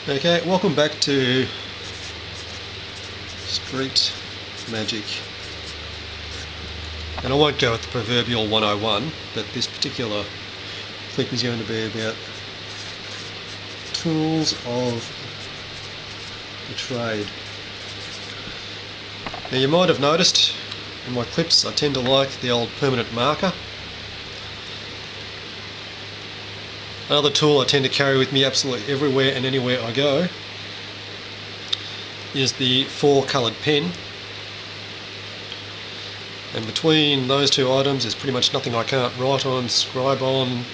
Okay, welcome back to Street Magic. And I won't go with the proverbial 101, but this particular clip is going to be about tools of the trade. Now you might have noticed in my clips I tend to like the old permanent marker. Another tool I tend to carry with me absolutely everywhere and anywhere I go is the 4-coloured pen. And between those two items there's pretty much nothing I can't write on, scribe on,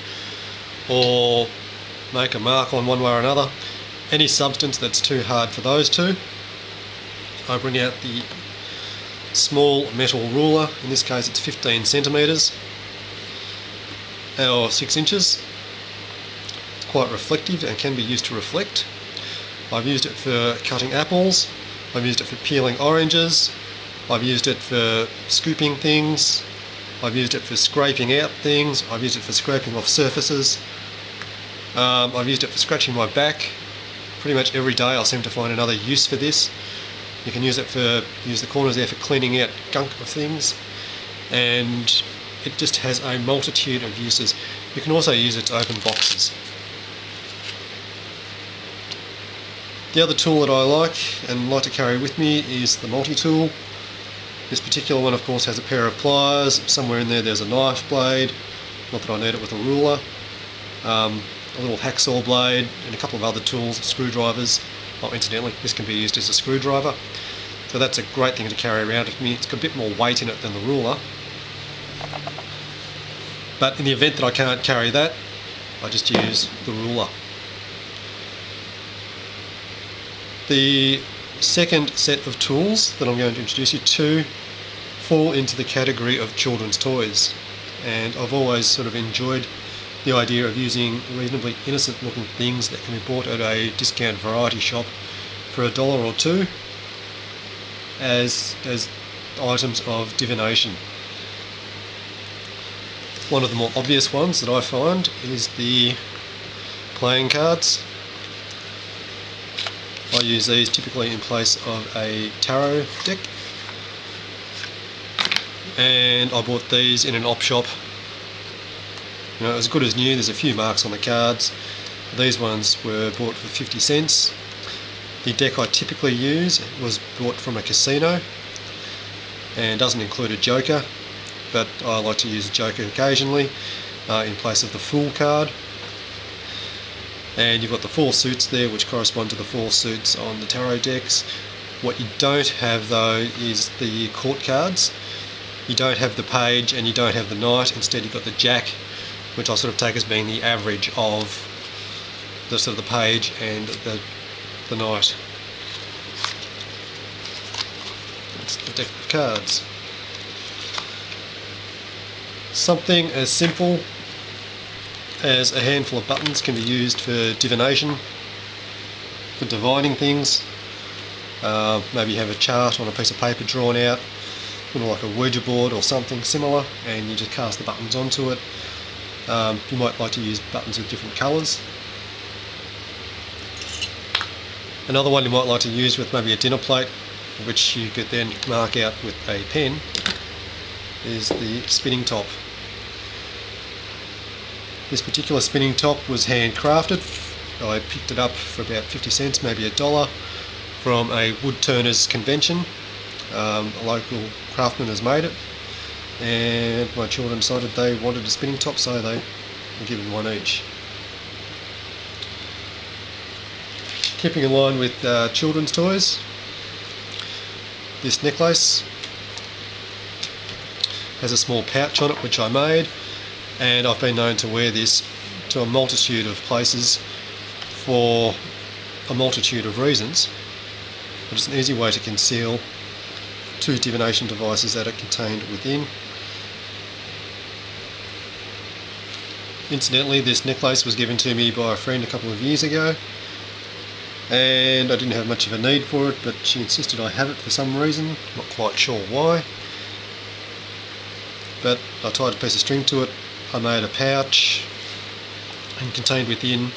or make a mark on one way or another. Any substance that's too hard for those two, I bring out the small metal ruler. In this case it's 15 centimetres or 6 inches. It's quite reflective and can be used to reflect. I've used it for cutting apples, I've used it for peeling oranges, I've used it for scooping things, I've used it for scraping out things, I've used it for scraping off surfaces, I've used it for scratching my back. Pretty much every day I seem to find another use for this. You can use the corners there for cleaning out gunk of things, and it just has a multitude of uses. You can also use it to open boxes. The other tool that I like and like to carry with me is the multi-tool. This particular one of course has a pair of pliers, somewhere in there there's a knife blade, not that I need it with a ruler, a little hacksaw blade and a couple of other tools, screwdrivers. Oh, incidentally, this can be used as a screwdriver, so that's a great thing to carry around with me. It's got a bit more weight in it than the ruler, but in the event that I can't carry that, I just use the ruler. The second set of tools that I'm going to introduce you to fall into the category of children's toys, and I've always sort of enjoyed the idea of using reasonably innocent looking things that can be bought at a discount variety shop for $1 or $2 as items of divination. One of the more obvious ones that I find is the playing cards. I use these typically in place of a tarot deck, and I bought these in an op shop. You know, as good as new. There's a few marks on the cards. These ones were bought for 50 cents. The deck I typically use was bought from a casino and doesn't include a joker, but I like to use a joker occasionally in place of the Fool card. And you've got the 4 suits there which correspond to the 4 suits on the tarot decks. What you don't have though is the court cards. You don't have the page and you don't have the knight. Instead you've got the jack, which I sort of take as being the average of the sort of the page and the knight. That's the deck of cards. Something as simple as a handful of buttons can be used for divination, for divining things. Maybe you have a chart on a piece of paper drawn out, like a Ouija board or something similar, and you just cast the buttons onto it. You might like to use buttons with different colours. Another one you might like to use with maybe a dinner plate, which you could then mark out with a pen, is the spinning top. This particular spinning top was handcrafted. I picked it up for about 50 cents, maybe $1, from a wood turners convention. A local craftsman has made it, and my children decided they wanted a spinning top, so they were given one each. Keeping in line with children's toys, this necklace has a small pouch on it which I made, and I've been known to wear this to a multitude of places for a multitude of reasons. But it's an easy way to conceal 2 divination devices that are contained within. Incidentally, this necklace was given to me by a friend a couple of years ago, and I didn't have much of a need for it, but she insisted I have it for some reason, not quite sure why. But I tied a piece of string to it, I made a pouch, and contained within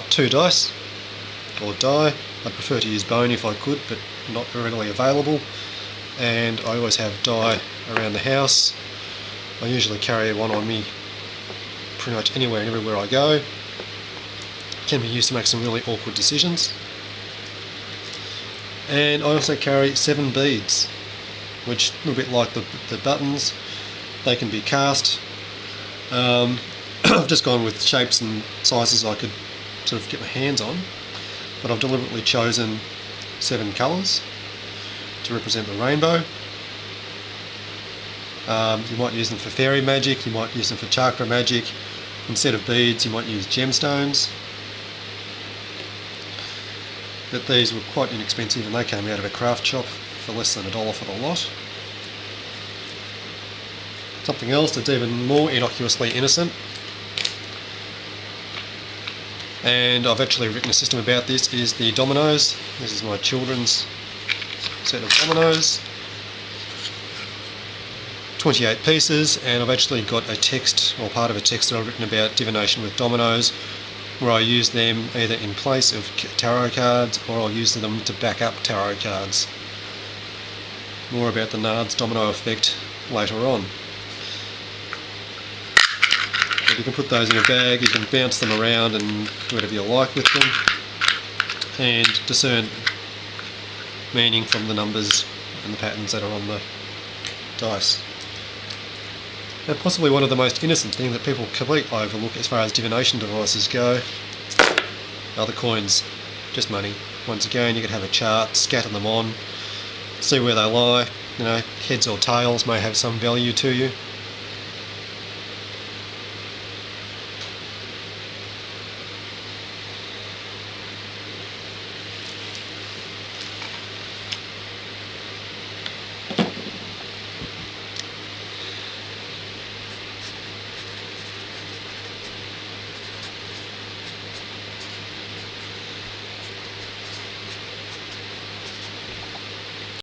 2 dice, or die. I'd prefer to use bone if I could, but not readily available. And I always have die around the house. I usually carry one on me pretty much anywhere and everywhere I go. Can be used to make some really awkward decisions. And I also carry 7 beads, which a little bit like the buttons, they can be cast. I've just gone with shapes and sizes I could sort of get my hands on, but I've deliberately chosen 7 colours to represent the rainbow. You might use them for fairy magic, you might use them for chakra magic. Instead of beads you might use gemstones. But these were quite inexpensive and they came out of a craft shop for less than $1 for the lot. Something else that's even more innocuously innocent, and I've actually written a system about this, is the dominoes. This is my children's set of dominoes. 28 pieces, and I've actually got a text, or part of a text that I've written about divination with dominoes, where I use them either in place of tarot cards or I'll use them to back up tarot cards. More about the Nard's domino effect later on. But you can put those in a bag, you can bounce them around and do whatever you like with them, and discern meaning from the numbers and the patterns that are on the dice. Now, possibly one of the most innocent things that people completely overlook as far as divination devices go are the coins. Just money. Once again, you could have a chart, scatter them on, see where they lie. You know, heads or tails may have some value to you.